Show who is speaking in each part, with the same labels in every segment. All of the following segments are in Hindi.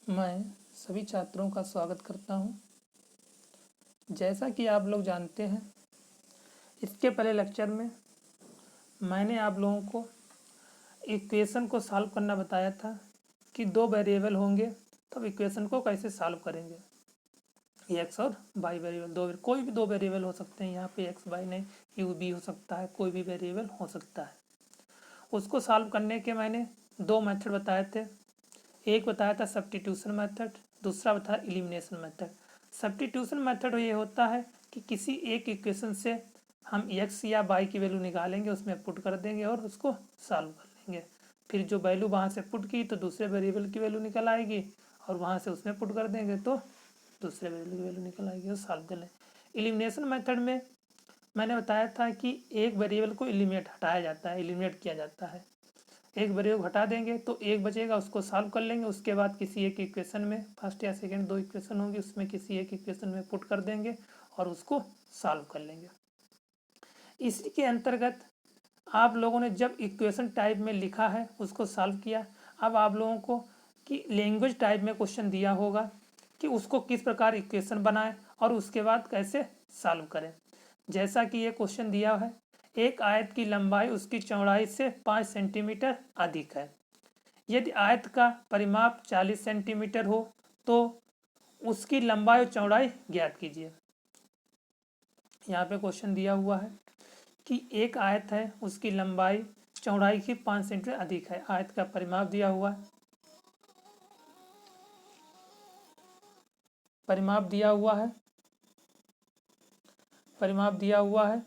Speaker 1: मैं सभी छात्रों का स्वागत करता हूं। जैसा कि आप लोग जानते हैं, इसके पहले लेक्चर में मैंने आप लोगों को इक्वेशन को सॉल्व करना बताया था कि दो वेरिएबल होंगे तब इक्वेशन को कैसे सॉल्व करेंगे। एक्स और वाई वेरिएबल, कोई भी दो वेरिएबल हो सकते हैं। यहाँ पे एक्स वाई नहीं, यू बी हो सकता है, कोई भी वेरिएबल हो सकता है। उसको सॉल्व करने के मैंने दो मेथड बताए थे। एक बताया था सब्स्टिट्यूशन मेथड, दूसरा बताया एलिमिनेशन मेथड। सब्स्टिट्यूशन मेथड ये होता है कि किसी एक इक्वेशन से हम एक्स या वाई की वैल्यू निकालेंगे, उसमें पुट कर देंगे और उसको सॉल्व कर लेंगे। फिर जो वैल्यू वहाँ से पुट की तो दूसरे वेरिएबल की वैल्यू निकल आएगी, और वहाँ से उसमें पुट कर देंगे तो दूसरे वेरिएबल की वैल्यू निकल आएगी और सॉल्व कर लेंगे। एलिमिनेशन मेथड में मैंने बताया था कि एक वेरिएबल को हटाया जाता है, एलिमिनेट किया जाता है। एक वेरिएबल हटा देंगे तो एक बचेगा, उसको सॉल्व कर लेंगे। उसके बाद किसी एक इक्वेशन में, फर्स्ट या सेकंड दो इक्वेशन होंगी, उसमें किसी एक इक्वेशन में पुट कर देंगे और उसको सॉल्व कर लेंगे। इसी के अंतर्गत आप लोगों ने जब इक्वेशन टाइप में लिखा है उसको सॉल्व किया। अब आप लोगों को कि लैंग्वेज टाइप में क्वेश्चन दिया होगा कि उसको किस प्रकार इक्वेशन बनाएं और उसके बाद कैसे सॉल्व करें। जैसा कि ये क्वेश्चन दिया है, एक आयत की लंबाई उसकी चौड़ाई से 5 सेंटीमीटर अधिक है। यदि आयत का परिमाप 40 सेंटीमीटर हो तो उसकी लंबाई और चौड़ाई ज्ञात कीजिए। यहाँ पे क्वेश्चन दिया हुआ है कि एक आयत है, उसकी लंबाई चौड़ाई की 5 सेंटीमीटर अधिक है। आयत का परिमाप दिया हुआ है, परिमाप दिया हुआ है, परिमाप दिया हुआ है।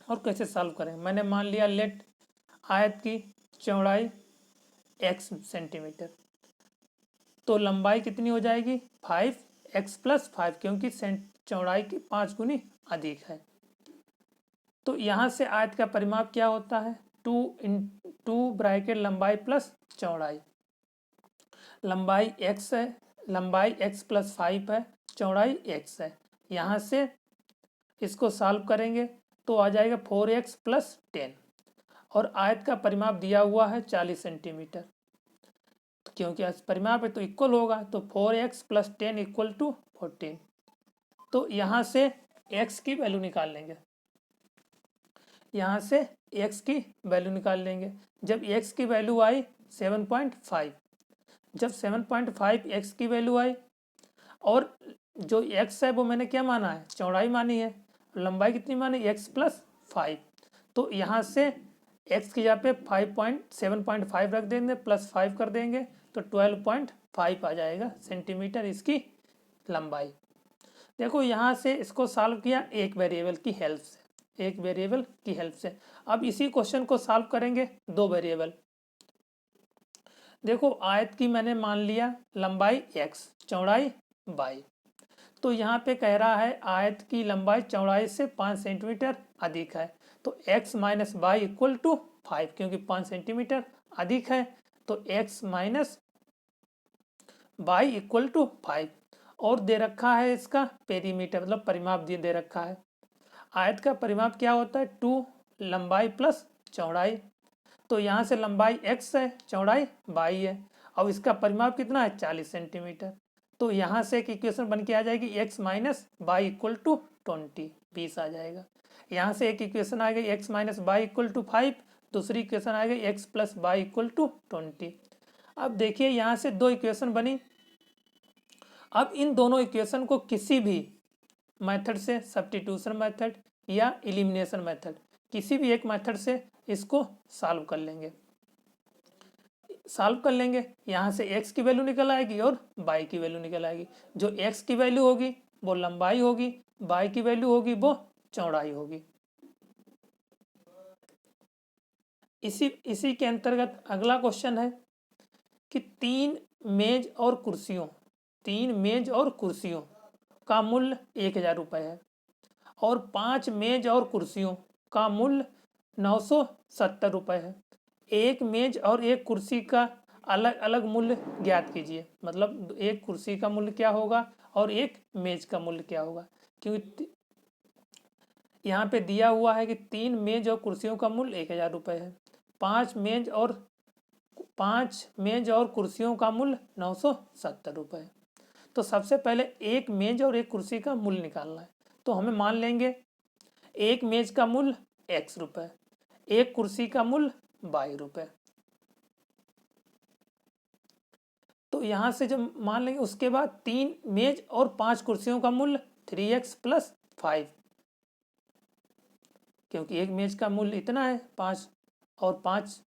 Speaker 1: और कैसे सॉल्व करें, मैंने मान लिया लेट आयत की चौड़ाई x सेंटीमीटर, तो लंबाई कितनी हो जाएगी 5x+5, क्योंकि चौड़ाई की 5 गुनी अधिक है। तो यहाँ से आयत का परिमाप क्या होता है 2 ब्रैकेट लंबाई प्लस चौड़ाई। लंबाई x है, लंबाई x+5 है, चौड़ाई x है। यहाँ से इसको सॉल्व करेंगे तो आ जाएगा 4x+10, और आयत का परिमाप दिया हुआ है 40 सेंटीमीटर। तो क्योंकि परिमाप है तो इक्वल होगा, तो 4x+10 = 14। तो यहाँ से x की वैल्यू निकाल लेंगे, यहाँ से x की वैल्यू निकाल लेंगे। जब x की वैल्यू आई 7.5, जब 7.5 x की वैल्यू आई, और जो x है वो मैंने क्या माना है चौड़ाई मानी है, लंबाई कितनी मानी x+5, तो यहाँ से x की जगह पे 7.5 रख देंगे, +5 कर देंगे तो 12.5 आ जाएगा सेंटीमीटर इसकी लंबाई। देखो यहाँ से इसको सॉल्व किया एक वेरिएबल की हेल्प से, एक वेरिएबल की हेल्प से। अब इसी क्वेश्चन को सॉल्व करेंगे दो वेरिएबल। देखो आयत की मैंने मान लिया लंबाई x, चौड़ाई y। तो यहाँ पे कह रहा है आयत की लंबाई चौड़ाई से 5 सेंटीमीटर अधिक है, तो x - y = 5, क्योंकि 5 सेंटीमीटर अधिक है तो x - y = 5। और दे रखा है इसका पेरीमीटर, मतलब परिमाप दे रखा है। आयत का परिमाप क्या होता है 2 लंबाई प्लस चौड़ाई, तो यहाँ से लंबाई x है, चौड़ाई y है, और इसका परिमाप कितना है 40 सेंटीमीटर। तो यहाँ से एक इक्वेशन बन के आ जाएगी x - y = 20, 20 आ जाएगा। यहाँ से एक इक्वेशन आ गई x - y = 5, दूसरी इक्वेशन आ गई x + y = 20। अब देखिए यहाँ से दो इक्वेशन बनी। अब इन दोनों इक्वेशन को किसी भी मेथड से, सब्स्टिट्यूशन मेथड या एलिमिनेशन मेथड, किसी भी एक मेथड से इसको सॉल्व कर लेंगे, सॉल्व कर लेंगे। यहाँ से x की वैल्यू निकल आएगी और y की वैल्यू निकल आएगी। जो x की वैल्यू होगी वो लंबाई होगी, y की वैल्यू होगी वो चौड़ाई होगी। इसी के अंतर्गत अगला क्वेश्चन है कि तीन मेज और कुर्सियों का मूल्य 1000 रुपये है, और 5 मेज और कुर्सियों का मूल्य 970 रुपये है। एक मेज और एक कुर्सी का अलग अलग मूल्य ज्ञात कीजिए। मतलब एक कुर्सी का मूल्य क्या होगा और एक मेज का मूल्य क्या होगा, क्योंकि यहाँ पे दिया हुआ है कि 3 मेज और कुर्सियों का मूल्य 1000 रुपये है, 5 मेज और 5 मेज और कुर्सियों का मूल्य 970 रुपये। तो सबसे पहले एक मेज और एक कुर्सी का मूल्य निकालना है। तो हमें मान लेंगे एक मेज का मूल्य x रुपये, एक कुर्सी का मूल्य y रुपये। तो यहाँ से जब मान लेंगे उसके बाद 3 मेज और 5 कुर्सियों का मूल्य 3x + 5, क्योंकि एक मेज का मूल्य इतना है 5 और 5,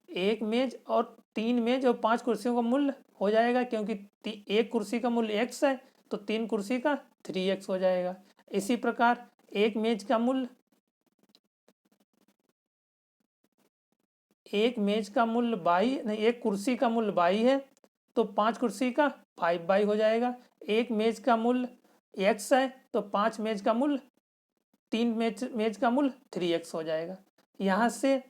Speaker 1: एक मेज और 3 मेज और 5 कुर्सियों का मूल्य हो जाएगा, क्योंकि एक कुर्सी का मूल्य x है तो 3 कुर्सी का 3x हो जाएगा। इसी प्रकार एक मेज का मूल्य y नहीं, एक कुर्सी का मूल्य y है तो 5 कुर्सी का 5y हो जाएगा। एक मेज का मूल्य x है तो 5 मेज का मूल्य 3 मेज का मूल्य 3x हो जाएगा। यहाँ से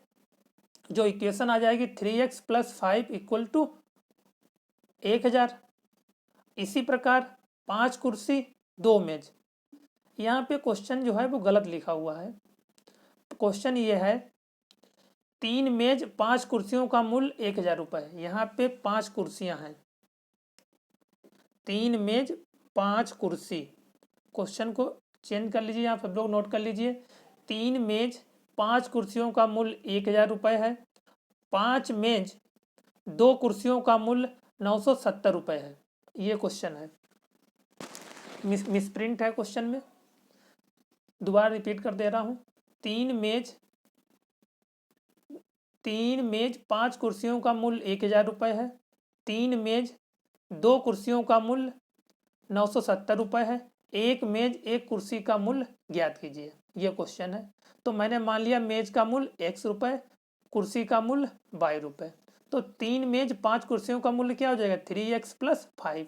Speaker 1: जो इक्वेशन आ जाएगी 3x + 5 = 1000। इसी प्रकार 5 कुर्सी 2 मेज, यहाँ पे क्वेश्चन जो है वो गलत लिखा हुआ है। क्वेश्चन ये है 3 मेज 5 कुर्सियों का मूल्य 1000 रुपये। यहाँ पे 5 कुर्सियाँ हैं, 3 मेज 5 कुर्सी। क्वेश्चन को चेंज कर लीजिए, यहाँ सब लोग नोट कर लीजिए। 3 मेज 5 कुर्सियों का मूल्य 1000 रुपये है। 5 मेज 2 कुर्सियों का मूल्य 970 रुपये है। ये क्वेश्चन है, मिसप्रिंट है क्वेश्चन में। दोबारा रिपीट कर दे रहा हूँ। 3 मेज 5 कुर्सियों का मूल्य 1000 रुपये है। 3 मेज 2 कुर्सियों का मूल्य 970 रुपये है। एक मेज एक कुर्सी का मूल्य ज्ञात कीजिए, ये क्वेश्चन है। तो मैंने मान लिया मेज का मूल्य x रुपये, कुर्सी का मूल्य y रुपये। तो 3 मेज 5 कुर्सियों का मूल्य क्या हो जाएगा 3x + 5।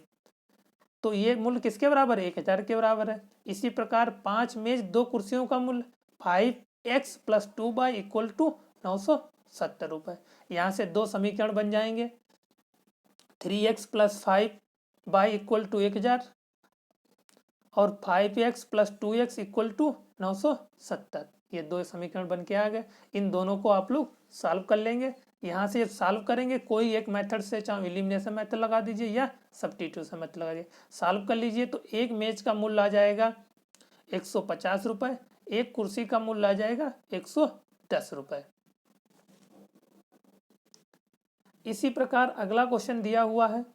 Speaker 1: तो ये मूल्य किसके बराबर है 1000 के बराबर है। इसी प्रकार 5 मेज 2 कुर्सियों का मूल्य 5x + 2y = 970 रुपये। यहाँ से 2 समीकरण बन जाएंगे, 3x + 5y = 1000 और 5x + 2x = 970। ये 2 समीकरण बन के आ गए। इन दोनों को आप लोग सॉल्व कर लेंगे। यहाँ से सॉल्व करेंगे कोई एक मेथड से, चाहे एलिमिनेशन मेथड लगा दीजिए या सब्स्टिट्यूशन मेथड लगा दीजिए। सॉल्व कर लीजिए तो एक मेज का मूल्य आ जाएगा 150 रुपये, एक कुर्सी का मूल्य आ जाएगा 110 रुपये। इसी प्रकार अगला क्वेश्चन दिया हुआ है,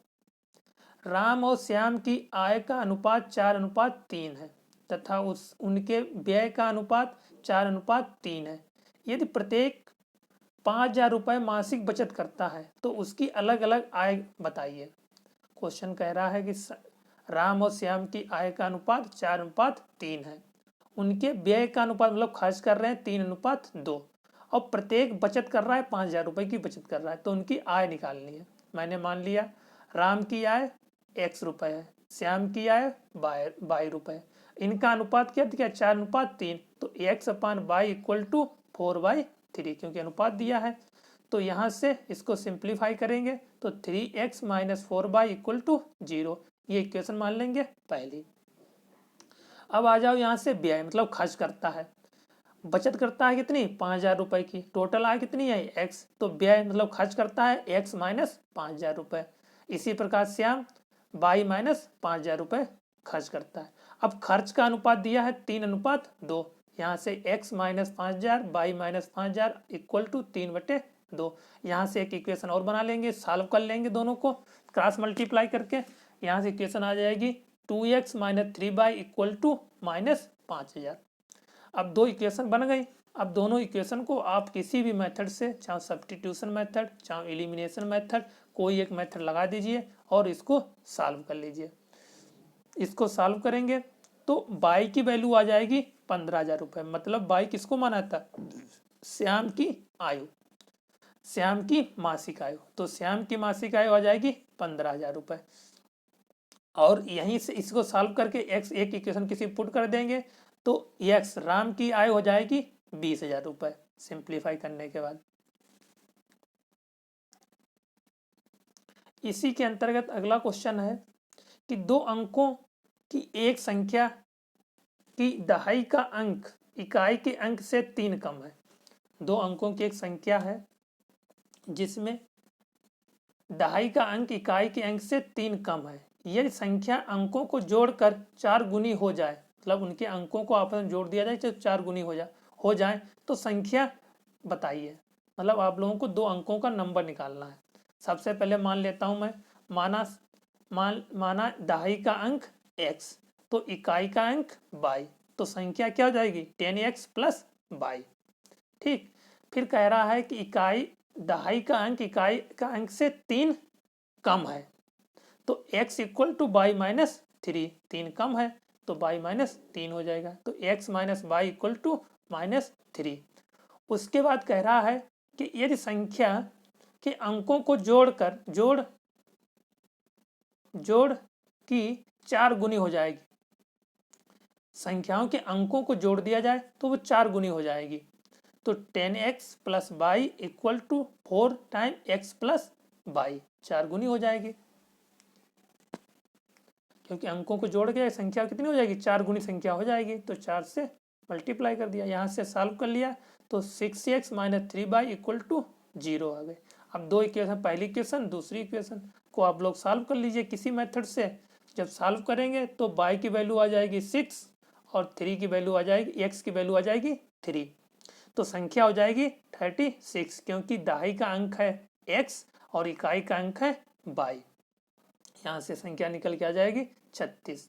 Speaker 1: राम और श्याम की आय का अनुपात 4:3 है तथा उनके व्यय का अनुपात 4:3 है। यदि प्रत्येक 5000 रुपये मासिक बचत करता है तो उसकी अलग अलग आय बताइए। क्वेश्चन कह रहा है कि राम और श्याम की आय का अनुपात 4:3 है, उनके व्यय का अनुपात मतलब खर्च कर रहे हैं 3:2 और प्रत्येक बचत कर रहा है 5000 रुपये की बचत कर रहा है, तो उनकी आय निकालनी है। मैंने मान लिया राम की आय x रुपये है, श्याम की आय y रुपये, इनका अनुपात क्या दिया 4:3, तो x/y = 4/3, क्योंकि अनुपात दिया है। तो यहाँ से इसको सिंप्लीफाई करेंगे तो 3x - 4y = 0, ये इक्वेशन मान लेंगे पहली। अब आ जाओ यहाँ से व्यय मतलब खर्च करता है, बचत करता है कितनी 5000 रुपये की, टोटल आय कितनी है x, तो व्यय मतलब खर्च करता है x - 5000 रुपये। इसी प्रकार श्याम y - 5000 रुपये खर्च करता है। अब खर्च का अनुपात दिया है 3:2, यहाँ से x - 5000 y - 5000 = 3/2। यहाँ से एक इक्वेशन और बना लेंगे, सॉल्व कर लेंगे दोनों को क्रॉस मल्टीप्लाई करके। यहाँ से इक्वेशन आ जाएगी 2x - 3y = -5000। अब 2 इक्वेशन बन गई। अब दोनों इक्वेशन को आप किसी भी मेथड से, चाहे सब्स्टिट्यूशन मेथड चाहे एलिमिनेशन मेथड, कोई एक मेथड लगा दीजिए और इसको सॉल्व कर लीजिए। इसको सॉल्व करेंगे तो y की वैल्यू आ जाएगी 15000 रुपये, मतलब y किसको माना था श्याम की आयु, श्याम की मासिक आयु। तो श्याम की मासिक आयु आ जाएगी 15000 रुपये। और यहीं से इसको सॉल्व करके x एक इक्वेशन किसी पुट कर देंगे तो x राम की आय हो जाएगी 20000 रुपये सिंप्लीफाई करने के बाद। इसी के अंतर्गत अगला क्वेश्चन है कि 2 अंकों की एक संख्या की दहाई का अंक इकाई के अंक से 3 कम है। 2 अंकों की एक संख्या है, जिसमें दहाई का अंक इकाई के अंक से 3 कम है। यदि संख्या अंकों को जोड़कर 4 गुनी हो जाए, मतलब उनके अंकों को आपस में जोड़ दिया जाए तो 4 गुनी हो जाए तो संख्या बताइए। मतलब आप लोगों को 2 अंकों का नंबर निकालना है। सबसे पहले मान लेता हूं मैं, माना दहाई का अंक x, तो इकाई का अंक y, तो संख्या क्या हो जाएगी 10x प्लस y। ठीक, फिर कह रहा है कि दहाई का अंक इकाई का अंक से 3 कम है, तो x equal to y minus 3, 3 कम है तो y माइनस 3 हो जाएगा, तो x minus y equal to -3। उसके बाद कह रहा है कि यदि संख्या के अंकों को जोड़ की 4 गुनी हो जाएगी, संख्याओं के अंकों को जोड़ दिया जाए तो वो 4 गुनी हो जाएगी, तो 10x plus y equal to 4 time x plus y, 4 गुनी हो जाएगी। क्योंकि अंकों को जोड़ के संख्या कितनी हो जाएगी, 4 गुनी संख्या हो जाएगी, तो 4 से मल्टीप्लाई कर दिया, यहाँ से सॉल्व कर लिया तो 6x minus 3y equal to 0 आ गए। अब 2 इक्वेशन, पहली इक्वेशन दूसरी इक्वेशन को आप लोग सॉल्व कर लीजिए किसी मेथड से। जब सॉल्व करेंगे तो y की वैल्यू आ जाएगी 6 और 3 की वैल्यू आ जाएगी, x की वैल्यू आ जाएगी 3, तो संख्या हो जाएगी 36, क्योंकि दहाई का अंक है x और इकाई का अंक है y। यहाँ से संख्या निकल के आ जाएगी 36।